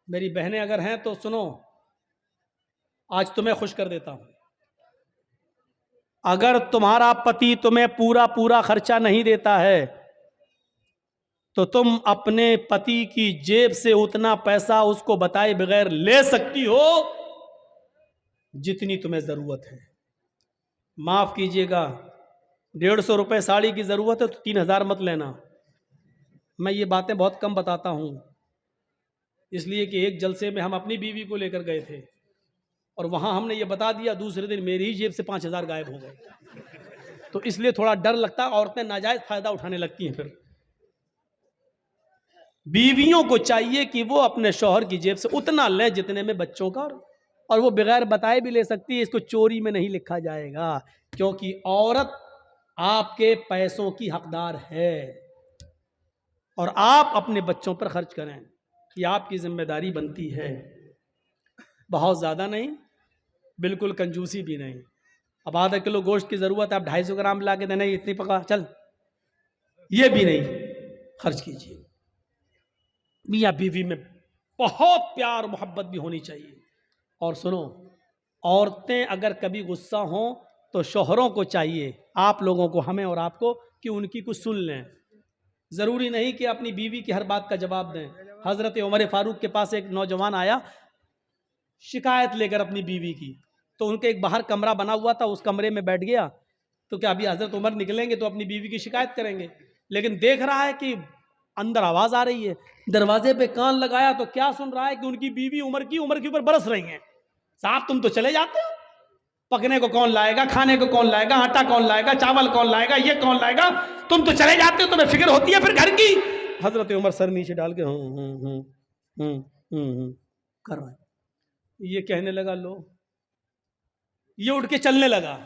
میری بہنیں اگر ہیں تو سنو، آج تمہیں خوش کر دیتا ہوں. اگر تمہارا پتی تمہیں پورا پورا خرچہ نہیں دیتا ہے تو تم اپنے پتی کی جیب سے اتنا پیسہ اس کو بتائے بغیر لے سکتی ہو جتنی تمہیں ضرورت ہے. معاف کیجئے گا، 150 روپے ساڑی کی ضرورت ہے تو 3000 مت لینا. میں یہ باتیں بہت کم بتاتا ہوں، اس لیے کہ ایک جلسے میں ہم اپنی بیوی کو لے کر گئے تھے اور وہاں ہم نے یہ بتا دیا، دوسرے دن میری ہی جیب سے 5000 غائب ہو گئے. تو اس لیے تھوڑا ڈر لگتا ہے، عورتیں ناجائز فائدہ اٹھانے لگتی ہیں. پھر بیویوں کو چاہیے کہ وہ اپنے شوہر کی جیب سے اتنا لیں جتنے میں بچوں کا، اور وہ بغیر بتائے بھی لے سکتی ہے. اس کو چوری میں نہیں لکھا جائے گا، کیونکہ عورت آپ کے پیسوں کی حقدار ہے اور آپ اپنے بچوں پر خرچ کریں، یہ آپ کی ذمہ داری بنتی ہے. بہت زیادہ نہیں، بالکل کنجوسی بھی نہیں. اب آدھا کلو گوشت کی ضرورت ہے، آپ 250 گرام لا کے دینا، اتنی پکا چل، یہ بھی نہیں خرچ کیجیے. میاں بیوی میں بہت پیار محبت بھی ہونی چاہیے. اور سنو، عورتیں اگر کبھی غصہ ہوں تو شوہروں کو چاہیے، آپ لوگوں کو، ہمیں اور آپ کو، کہ ان کی کچھ سن لیں. ضروری نہیں کہ اپنی بیوی کی ہر بات کا جواب دیں. حضرت عمر فاروق کے پاس ایک نوجوان آیا شکایت لے کر اپنی بیوی کی، تو ان کے ایک باہر کمرہ بنا ہوا تھا، اس کمرے میں بیٹھ گیا. تو کیا ابھی حضرت عمر نکلیں گے تو اپنی بیوی کی شکایت کریں گے؟ لیکن دیکھ رہا ہے کہ اندر آواز آ رہی ہے، دروازے پہ کان لگایا تو کیا سن رہا ہے کہ ان کی بیوی عمر کے اوپر برس رہی ہیں. صاحب تم تو چلے جاتے ہو، پکنے کو کون لائے گا، کھانے کو کون لائے گا، آٹا کون لائے گا، چاول کون لائے گا، یہ کون لائے گا، تم تو چلے جاتے ہو، تمہیں فکر ہوتی ہے پھر گھر کی. حضرت عمر سر نیچے ڈال کے کر رہا ہے. یہ کہنے لگا، لو، یہ اٹھ کے چلنے لگا.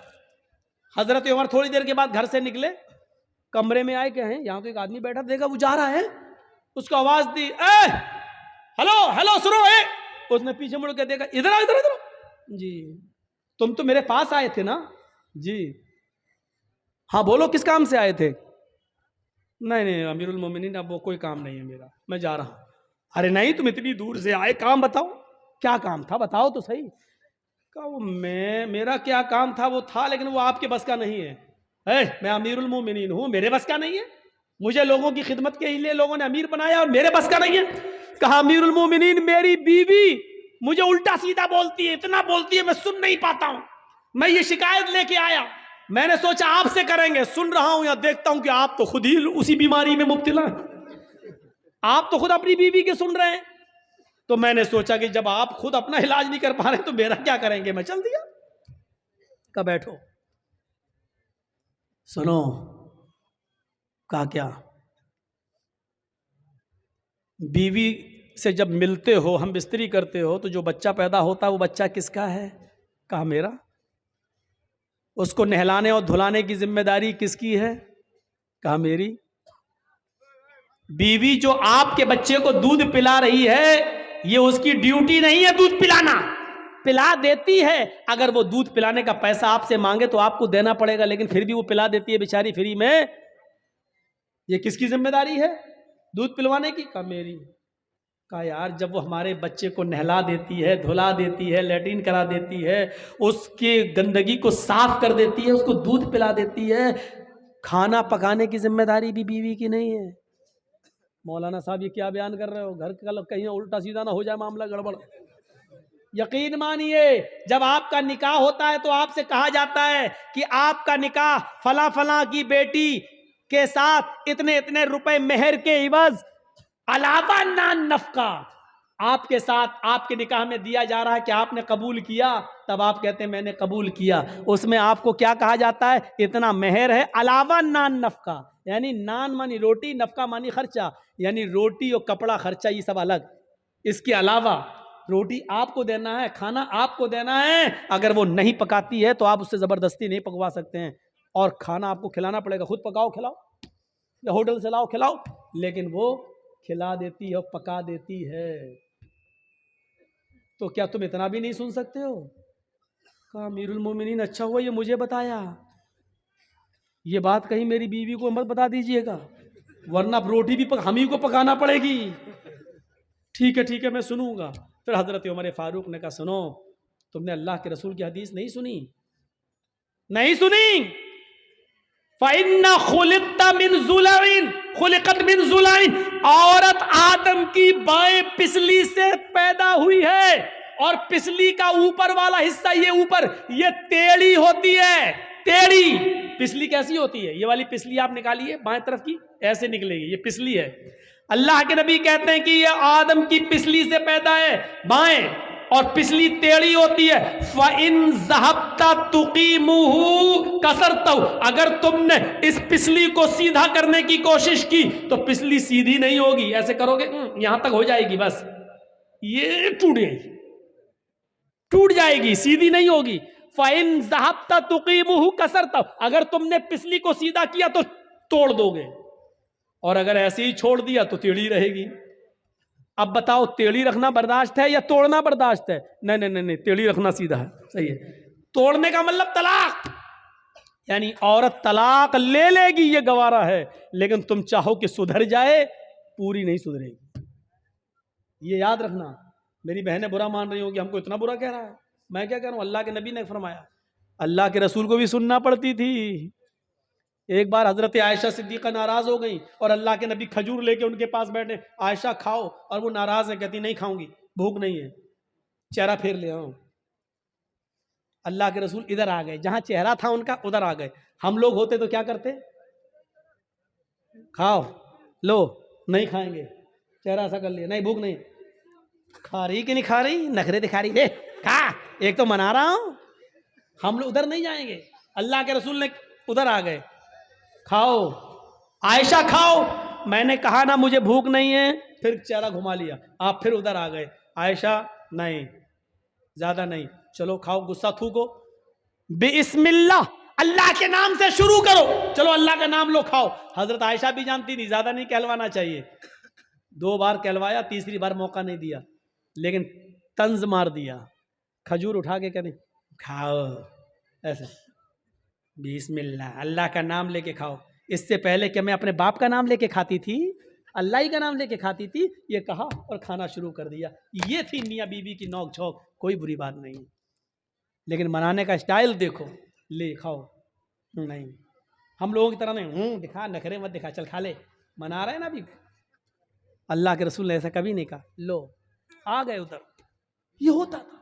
حضرت عمر تھوڑی دیر کے بعد گھر سے نکلے، کمرے میں آئے کہ ہیں یہاں تو ایک آدمی بیٹھا، دیکھا وہ جا رہا ہے. اس کو آواز دی، اے ہلو ہلو سنو. اس نے پیچھے مڑ کے دیکھا، ادھر ادھر ادھر. جی تم تو میرے پاس آئے تھے نا؟ جی ہاں بولو کس کام سے آئے تھے؟ نہیں نہیں امیر المومنین، اب وہ کوئی کام نہیں ہے میرا، میں جا رہا ہوں. ارے نہیں، تم اتنی دور سے آئے، کام بتاؤ. کیا کام تھا بتاؤ تو صحیح. کہا میرا کیا کام تھا، وہ تھا لیکن وہ آپ کے بس کا نہیں ہے. میں امیر المومنین ہوں، میرے بس کا نہیں ہے. مجھے لوگوں کی خدمت کے لیے لوگوں نے امیر بنایا اور میرے بس کا نہیں ہے. کہا امیر المومنین میری بیوی مجھے الٹا سیدھا بولتی ہے، اتنا بولتی ہے میں سن نہیں پاتا ہوں. میں یہ شکایت لے کے آیا، میں نے سوچا آپ سے کریں گے. سن رہا ہوں یا دیکھتا ہوں کہ آپ تو خود ہی اسی بیماری میں مبتلا ہیں، آپ تو خود اپنی بیوی کے سن رہے ہیں. تو میں نے سوچا کہ جب آپ خود اپنا علاج نہیں کر پا رہے تو میرا کیا کریں گے. میں چل دیا. کہا بیٹھو. سنو. کہا کیا؟ بیوی سے جب ملتے ہو، ہم بستری کرتے ہو، تو جو بچہ پیدا ہوتا ہے وہ بچہ کس کا ہے؟ کہا میرا. اس کو نہلانے اور دھلانے کی ذمہ داری کس کی ہے؟ کہا میری. بیوی جو آپ کے بچے کو دودھ پلا رہی ہے، یہ اس کی ڈیوٹی نہیں ہے دودھ پلانا. پلا دیتی ہے، اگر وہ دودھ پلانے کا پیسہ آپ سے مانگے تو آپ کو دینا پڑے گا، لیکن پھر بھی وہ پلا دیتی ہے بیچاری فری میں. یہ کس کی ذمہ داری ہے دودھ پلوانے کی؟ کہا میری. کہا یار جب وہ ہمارے بچے کو نہلا دیتی ہے، دھلا دیتی ہے، لیٹرین کرا دیتی ہے، اس کی گندگی کو صاف کر دیتی ہے، اس کو دودھ پلا دیتی ہے، کھانا پکانے کی ذمہ داری بھی بیوی کی نہیں ہے؟ مولانا صاحب یہ کیا بیان کر رہے ہو؟ گھر کا کہیں الٹا سیدھا نہ ہو جائے معاملہ گڑبڑ. یقین مانیے جب آپ کا نکاح ہوتا ہے تو آپ سے کہا جاتا ہے کہ آپ کا نکاح فلاں فلاں کی بیٹی کے ساتھ اتنے اتنے روپے مہر کے عوض علاوہ نان نفقہ آپ کے ساتھ آپ کے نکاح میں دیا جا رہا ہے. کہ آپ نے قبول کیا؟ تب آپ کہتے ہیں میں نے قبول کیا. اس میں آپ کو کیا کہا جاتا ہے؟ اتنا مہر ہے علاوہ نان نفقہ، یعنی نان مانی روٹی، نفقہ مانی خرچہ، یعنی روٹی اور کپڑا خرچہ یہ سب الگ. اس کے علاوہ روٹی آپ کو دینا ہے، کھانا آپ کو دینا ہے. اگر وہ نہیں پکاتی ہے تو آپ اس سے زبردستی نہیں پکوا سکتے ہیں، اور کھانا آپ کو کھلانا پڑے گا. خود پکاؤ کھلاؤ یا ہوٹل سے لاؤ کھلاؤ، لیکن وہ کھلا دیتی ہے اور پکا دیتی ہے. تو کیا تم اتنا بھی نہیں سن سکتے ہو؟ کہا امیر المومنین اچھا ہوا یہ مجھے بتایا، یہ بات کہیں میری بیوی کو مت بتا دیجئے گا، ورنہ روٹی بھی ہم ہی کو پکانا پڑے گی. ٹھیک ہے میں سنوں گا. پھر حضرت عمر فاروق نے کہا سنو, تم نے اللہ کے رسول کی حدیث نہیں سنی؟ فَإِنَّ خُلِقْتَ مِنْ ضُلَعٍ خُلِقَتْ مِنْ ضُلَعٍ, عورت آدم کی بائیں پسلی سے پیدا ہوئی ہے, اور پسلی کا اوپر والا حصہ, یہ اوپر, یہ ٹیڑھی ہوتی ہے. ٹیڑھی پسلی کیسی ہوتی ہے؟ یہ والی پسلی آپ نکالیے بائیں طرف کی, ایسے نکلے گی, یہ پسلی ہے. اللہ کے نبی کہتے ہیں کہ یہ آدم کی پسلی سے پیدا ہے بائیں, اور پسلی ٹیڑھی ہوتی ہے. فَإِن ذَهَبْتَ تُقِيمُهُ كَسَرْتَهُ, اگر تم نے اس پسلی کو سیدھا کرنے کی کوشش کی تو پسلی سیدھی نہیں ہوگی. ایسے کرو گے یہاں تک ہو جائے گی, بس یہ ٹوٹ جائے گی, سیدھی نہیں ہوگی. فَإِن ذَهَبْتَ تُقِيمُهُ كَسَرْتَهُ, اگر تم نے پسلی کو سیدھا کیا تو توڑ دو گے, اور اگر ایسے ہی چھوڑ دیا تو ٹیڑھی رہے گی. اب بتاؤ ٹیڑھی رکھنا برداشت ہے یا توڑنا برداشت ہے؟ نہیں, ٹیڑھی رکھنا سیدھا ہے, صحیح ہے. توڑنے کا مطلب طلاق, یعنی عورت طلاق لے لے گی یہ گوارا ہے, لیکن تم چاہو کہ سدھر جائے, پوری نہیں سدھرے گی. یہ یاد رکھنا. میری بہنیں برا مان رہی ہوں کہ ہم کو اتنا برا کہہ رہا ہے. میں کیا کہہ رہا ہوں, اللہ کے نبی نے فرمایا. اللہ کے رسول کو بھی سننا پڑتی تھی. ایک بار حضرت عائشہ صدیقہ ناراض ہو گئی, اور اللہ کے نبی کھجور لے کے ان کے پاس بیٹھے. عائشہ کھاؤ, اور وہ ناراض ہیں, کہتی نہیں کھاؤں گی, بھوک نہیں ہے, چہرہ پھیر لے آؤ. اللہ کے رسول ادھر آ گئے, جہاں چہرہ تھا ان کا ادھر آ گئے. ہم لوگ ہوتے تو کیا کرتے؟ کھاؤ, لو, نہیں کھائیں گے, چہرہ ایسا کر لیا, نہیں بھوک نہیں. کھا رہی کہ نہیں کھا رہی, نخرے دکھا رہی, کھا, ایک تو منا رہا ہوں. ہم لوگ ادھر نہیں جائیں گے. اللہ کے رسول نے ادھر آ گئے, کھاؤ عائشہ کھاؤ. میں نے کہا نا مجھے بھوک نہیں ہے, پھر چہرہ گھما لیا. آپ پھر ادھر آ گئے, عائشہ نہیں, زیادہ نہیں, چلو کھاؤ, غصہ تھوکو, بسم اللہ, اللہ کے نام سے شروع کرو, چلو اللہ کا نام لو, کھاؤ. حضرت عائشہ بھی جانتی تھی زیادہ نہیں کہلوانا چاہیے. 2 بار کہلوایا, تیسری بار موقع نہیں دیا, لیکن طنز مار دیا. کھجور اٹھا کے کہتے کھاؤ, ایسے بسم اللہ, اللہ کا نام لے کے کھاؤ. اس سے پہلے کہ میں اپنے باپ کا نام لے کے کھاتی تھی, اللہ ہی کا نام لے کے کھاتی تھی. یہ کہا اور کھانا شروع کر دیا. یہ تھی میاں بیوی کی نوک جھوک, کوئی بری بات نہیں. لیکن منانے کا اسٹائل دیکھو, لے کھاؤ, نہیں, ہم لوگوں کی طرح نہیں, دکھا, نخرے مت دکھا, چل کھا لے, منا رہے ہیں نا ابھی. اللہ کے رسول نے ایسا کبھی نہیں کہا. لو, آ گئے ادھر. یہ ہوتا تھا.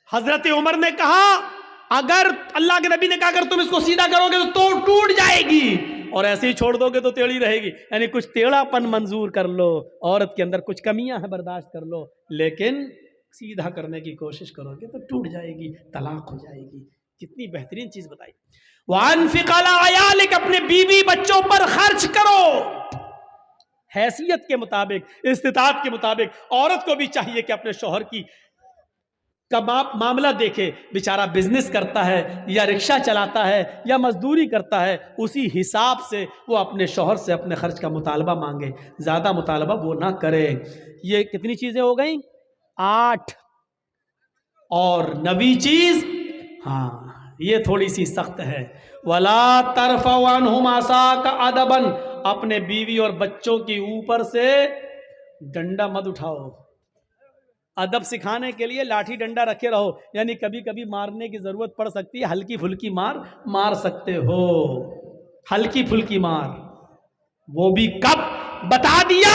حضرت عمر نے کہا, اگر اللہ کے نبی نے کہا اگر تم اس کو سیدھا کرو گے تو ٹوٹ جائے گی, اور ایسے ہی چھوڑ دو گے تو ٹیڑھی رہے گی. یعنی کچھ ٹیڑھا پن منظور کر لو, عورت کے اندر کچھ کمیاں ہیں برداشت کر لو, لیکن سیدھا کرنے کی کوشش کرو گے تو ٹوٹ جائے گی, طلاق ہو جائے گی. کتنی بہترین چیز بتائی. وَأَنفِقْ عَلَىٰ عَيَالِكَ, اپنے بیوی بچوں پر خرچ کرو, حیثیت کے مطابق, استطاعت کے مطابق. عورت کو بھی چاہیے کہ اپنے شوہر کی معاملہ دیکھے, بیچارہ بزنس کرتا ہے یا رکشہ چلاتا ہے یا مزدوری کرتا ہے, اسی حساب سے وہ اپنے شوہر سے اپنے خرچ کا مطالبہ مانگے, زیادہ مطالبہ وہ نہ کرے. یہ کتنی چیزیں ہو گئیں؟ 8. اور 9ویں چیز, ہاں یہ تھوڑی سی سخت ہے, وَلَا تَرْفَعْ عَنْهُمْ عَصَاكَ عَدَبًا, اپنے بیوی اور بچوں کی اوپر سے ڈنڈا مت اٹھاؤ. ادب سکھانے کے لیے لاٹھی ڈنڈا رکھے رہو, یعنی کبھی کبھی مارنے کی ضرورت پڑ سکتی ہے, ہلکی پھلکی مار سکتے ہو, ہلکی پھلکی مار. وہ بھی کب بتا دیا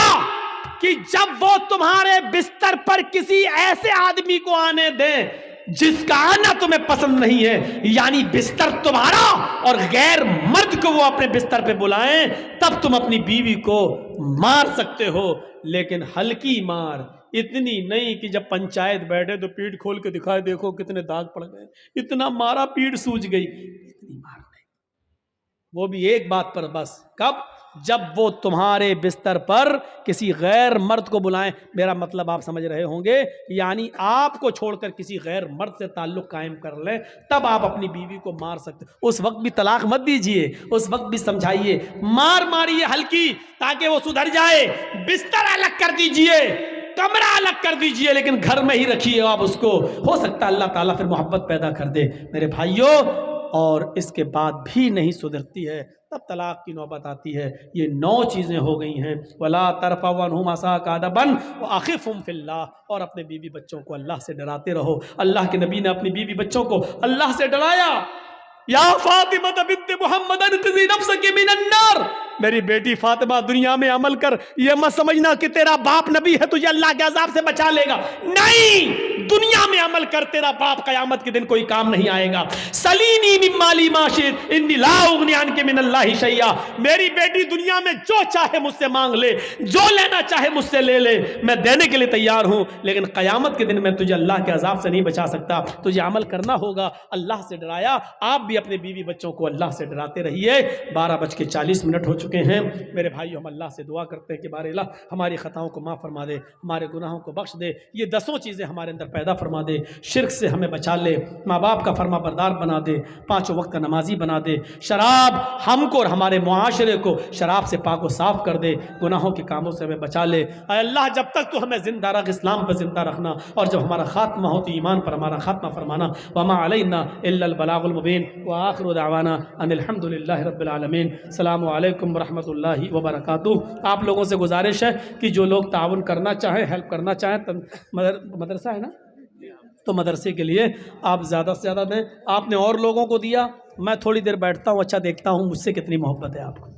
کہ جب وہ تمہارے بستر پر کسی ایسے آدمی کو آنے دیں جس کا آنا تمہیں پسند نہیں ہے, یعنی بستر تمہارا اور غیر مرد کو وہ اپنے بستر پہ بلائیں, تب تم اپنی بیوی کو مار سکتے ہو, لیکن ہلکی مار, اتنی نہیں کہ جب پنچایت بیٹھے تو پیٹ کھول کے دکھائے دیکھو کتنے داغ پڑ گئے, اتنا مارا پیٹ سوج گئی, اتنی مار نہیں. وہ بھی ایک بات پر بس, کب؟ جب وہ تمہارے بستر پر کسی غیر مرد کو بلائیں. میرا مطلب آپ سمجھ رہے ہوں گے, یعنی آپ کو چھوڑ کر کسی غیر مرد سے تعلق قائم کر لیں, تب آپ اپنی بیوی کو مار سکتے. اس وقت بھی طلاق مت دیجئے, اس وقت بھی سمجھائیے, ماریے ہلکی تاکہ وہ سدھر جائے. بستر الگ کر دیجئے, کمرہ الگ کر دیجئے, لیکن گھر میں ہی رکھیے آپ اس کو. ہو سکتا ہے اللہ تعالیٰ پھر محبت پیدا کر دے. میرے بھائیوں, اور اس کے بعد بھی نہیں سدھرتی ہے تب طلاق کی نوبت آتی ہے۔ یہ 9 چیزیں ہو گئی ہیں۔ وَلَا تَرْفَعْ عَنْهُمْ عَصَاكَ غَضَبًا وَأَخِفْهُمْ فِي اللَّهِ، اور اپنے بیوی بچوں کو اللہ سے ڈراتے رہو۔ اللہ کے نبی نے اپنی بیوی بچوں کو اللہ سے ڈرایا۔ یا فاطمہ بنت محمد انقذی نفسک من النار، میری بیٹی فاطمہ دنیا میں عمل کر، یہ مت سمجھنا کہ تیرا باپ نبی ہے تجھے اللہ کے عذاب سے بچا لے گا، نہیں، دنیا میں عمل کر، تیرا باپ قیامت کے دن کوئی کام نہیں آئے گا۔ سلینی من مالی ما شئت انی لا اغنی عنک من اللہ شیئا، میری بیٹی دنیا میں جو چاہے مجھ سے مانگ لے، جو لینا چاہے مجھ سے لے لے، میں دینے کے لیے تیار ہوں، لیکن قیامت کے دن میں تجھے اللہ کے عذاب سے نہیں بچا سکتا، تجھے عمل کرنا ہوگا۔ اللہ سے ڈرایا۔ آپ بھی اپنے بیوی بچوں کو اللہ سے ڈراتے رہیے۔ 12:40 ہو چکے ہیں میرے بھائی، ہم اللہ سے دعا کرتے ہیں کہ بار الہ ہماری خطاؤں کو معاف فرما دے، ہمارے گناہوں کو بخش دے، یہ 10 چیزیں ہمارے اندر پیدا فرما دے، شرک سے ہمیں بچا لے، ماں باپ کا فرما بردار بنا دے، 5 وقت کا نمازی بنا دے، شراب ہم کو اور ہمارے معاشرے کو شراب سے پاک و صاف کر دے، گناہوں کے کاموں سے ہمیں بچا لے۔ اے اللہ جب تک تو ہمیں زندہ رکھ، اسلام پر زندہ رکھنا، اور جب ہمارا خاتمہ ہو تو ایمان پر ہمارا خاتمہ فرمانا۔ وما علینا الا البلاغ المبین وآخر دعوانا ان الحمد للہ رب العالمین۔ السلام علیکم ورحمۃ اللہ وبرکاتہ۔ آپ لوگوں سے گزارش ہے کہ جو لوگ تعاون کرنا چاہیں، ہیلپ کرنا چاہیں، مدرسہ ہے نا، تو مدرسے کے لیے آپ زیادہ سے زیادہ دیں۔ آپ نے اور لوگوں کو دیا، میں تھوڑی دیر بیٹھتا ہوں، اچھا دیکھتا ہوں مجھ سے کتنی محبت ہے آپ کو۔